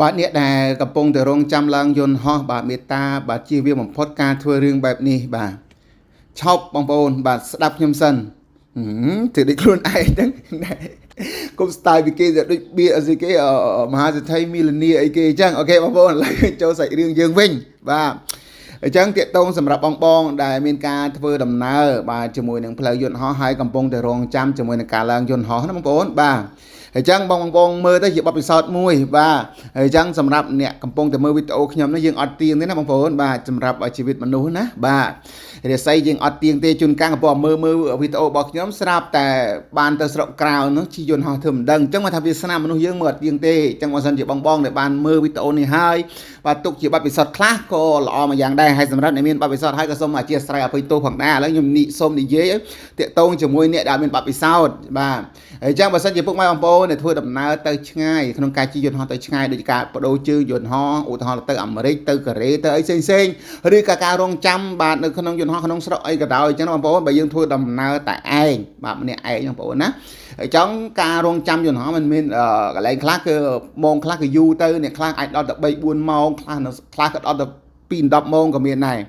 បាទអ្នកដែលកំពុងតែរងចាំឡើងយន្តហោះបាទមេត្តាបាទជៀសវាងបំផុតការធ្វើរឿងបែបនេះបាទឆប់បងប្អូនបាទស្ដាប់ខ្ញុំសិនទៅដូចខ្លួនឯងហ្នឹងកុំស្ទាយពីគេទៅដូចបៀអីគេមហាសេដ្ឋីមីលានីអីគេអញ្ចឹងអូខេបងប្អូនឥឡូវចូលសាច់រឿងយើងវិញបាទអញ្ចឹងតាកតងសម្រាប់បងដែលមានការធ្វើដំណើរបាទជាមួយនឹងផ្លូវយន្តហោះហើយកំពុងតែរងចាំជាមួយនឹងការឡើងយន្តហោះណាបងប្អូនបាទអញ្ចឹងបងមើលទៅជាបទពិសោធន៍មួយបាទអញ្ចឹងសម្រាប់អ្នកកំពុងតែមើលវីដេអូខ្ញុំនេះយើងអត់ទៀងទេណាបងប្អូនបាទសម្រាប់ជីវិតមនុស្សណាបាទរាសីយើងអត់ទៀងទេជួនកាលកំពុងមើលវីដេអូរបស់ខ្ញុំស្រាប់តែបានទៅស្រុកក្រៅនោះជិះយន្តហោះធ្វើមិនដឹងអញ្ចឹងមកថាវាសនាមនុស្សយើងមើលអត់ទៀងទេអញ្ចឹងបើសិនជាបងដែលបានមើលវីដេអូនេះហើយបាទទុកជាបទពិសោធន៍ខ្លះក៏ល្អមួយយ៉ាងដែរហើយសម្រាប់អ្នកមានបទពិសោធន៍ហើយក៏សូមអធិស្ឋានអភ័យទោសផងដែរឥឡូវខ្ញុំសូមនិយាយតាកតងជាមួយអ្នកដែលមានបទពិសោធន៍បាទអញ្ចឹងបើសិនជាពុកម៉ែបងប្អូនដែលធ្វើដំណើរទៅឆ្ងាយក្នុងការជិះយន្តហោះទៅឆ្ងាយដូចការបដូរជើងយន្តហោះឧទាហរណ៍ទៅអាមេរិកទៅកូរ៉េទៅអីផ្សេងឬក៏ការរងចាំបាទនៅក្នុងយន្តហោះក្នុងស្រុកអីក៏ដោយអញ្ចឹងបងប្អូនបើយើងធ្វើដំណើរតែឯងបាទម្នាក់ឯងបងប្អូនណាអញ្ចឹងការរងចាំយន្តហោះมันមានកន្លែងខ្លះគឺម៉ោងខ្លះគឺយូរទៅអ្នកខ្លះអាចដល់ទៅ3 4ម៉ោងខ្លះក៏ដល់ទៅ2 10ម៉ោងក៏មានដែរ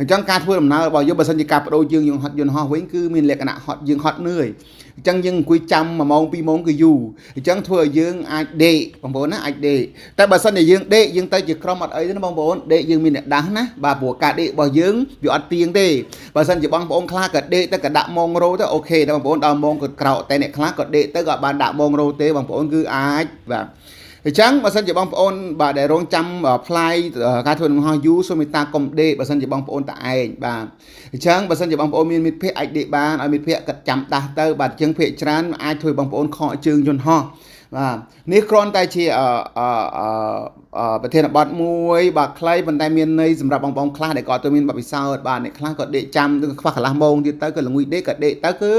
អញ្ចឹងការធ្វើដំណើររបស់យើងបើសិនជាការបដូរជើងយន្តហោះវិញគឺមានលក្ខណៈហត់យើងហត់នឿយអញ្ចឹងយើងអង្គុយចាំ1ម៉ោង2ម៉ោងគឺយូរអញ្ចឹងធ្វើឲ្យយើងអាចដេកបងប្អូនណាអាចដេកតែបើសិនជាយើងដេកយើងទៅជាក្រុមអត់អីទេណាបងប្អូនដេកយើងមានអ្នកដាស់ណាបាទព្រោះការដេករបស់យើងវាអត់ទៀងទេបើសិនជាបងប្អូនខ្លះក៏ដេកទៅក៏ដាក់ម៉ោងរោទៅអូខេតែបងប្អូនដល់ម៉ោងក៏ក្រោកតែអ្នកខ្លះក៏ដេកទៅក៏បានដាក់ម៉ោងរោទេបងប្អូនគឺអាចបាទអញ្ចឹងបើសិនជាបងប្អូនបាទដែលរងចាំផ្លាយការធ្វើដំណើរយូរសូមមេត្តាកុំដេកបើសិនជាបងប្អូនតែឯងបាទអញ្ចឹងបើសិនជាបងប្អូនមានមិត្តភ័ក្តិអាចដេកបានឲ្យមិត្តភ័ក្តិកាត់ចាំដាស់ទៅបាទអញ្ចឹងភាគច្រើនអាចធ្វើបងប្អូនខកជើងយន្តហោះបាទនេះគ្រាន់តែជាប្រធានបទមួយបាទខ្លីប៉ុន្តែមានន័យសម្រាប់បងប្អូនខ្លះដែលគាត់ទៅមានបទពិសោធន៍បាទអ្នកខ្លះក៏ដេកចាំទៅខ្វះកន្លះម៉ោងទៀតទៅក៏ល្ងុយដេកក៏ដេកទៅគឺ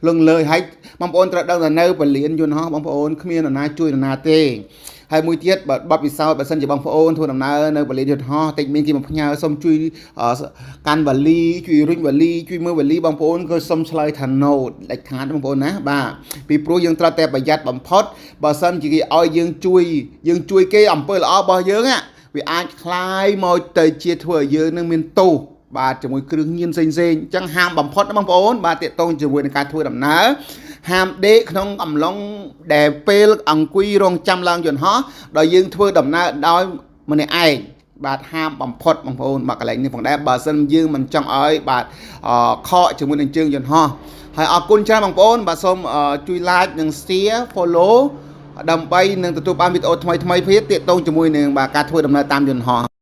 លងលើហើយបងប្អូនត្រូវដឹងថានៅពលានយន្តហោះបងប្អូនគ្មាននរណាជួយនរណាទេហើយមួយទៀតបទពិសោធន៍បើសិនជាបងប្អូនធ្វើដំណើរនៅពលានយន្តហោះតិចមានគេមកផ្ញើសូមជួយកាន់វ៉ាលីជួយរុញវ៉ាលីជួយមើលវ៉ាលីបងប្អូនក៏សូមឆ្លើយថា no ដាច់ខាតបងប្អូនណាបាទពីព្រោះយើងត្រូវតែប្រយ័ត្នបំផុតបើសិនជាគេឲ្យយើងជួយគេអំពើល្អរបស់យើងវាអាចคล้ายមកទៅជាធ្វើឲ្យយើងនឹងមានទោសបាទជាមួយគ្រឿងញៀនផ្សេងអញ្ចឹងហាមបំផុតណាបងប្អូនបាទតាកតងជាមួយនឹងការធ្វើដំណើរហាមដេកក្នុងអំឡុងដែលពេលអង្គុយរងចាំឡើងយន្តហោះដោយយើងធ្វើដំណើរដោយម្នាក់ឯងបាទហាមបំផុតបងប្អូនបាទកន្លែងនេះផងដែរបើសិនយើងមិនចង់ឲ្យបាទខកជាមួយនឹងជើងយន្តហោះហើយអរគុណច្រើនបងប្អូនបាទសូមជួយ like និង share follow ដើម្បីនឹងទទួលបានវីដេអូថ្មីទៀតទាក់ទងជាមួយនឹងបាទការធ្វើដំណើរតាមយន្តហោះ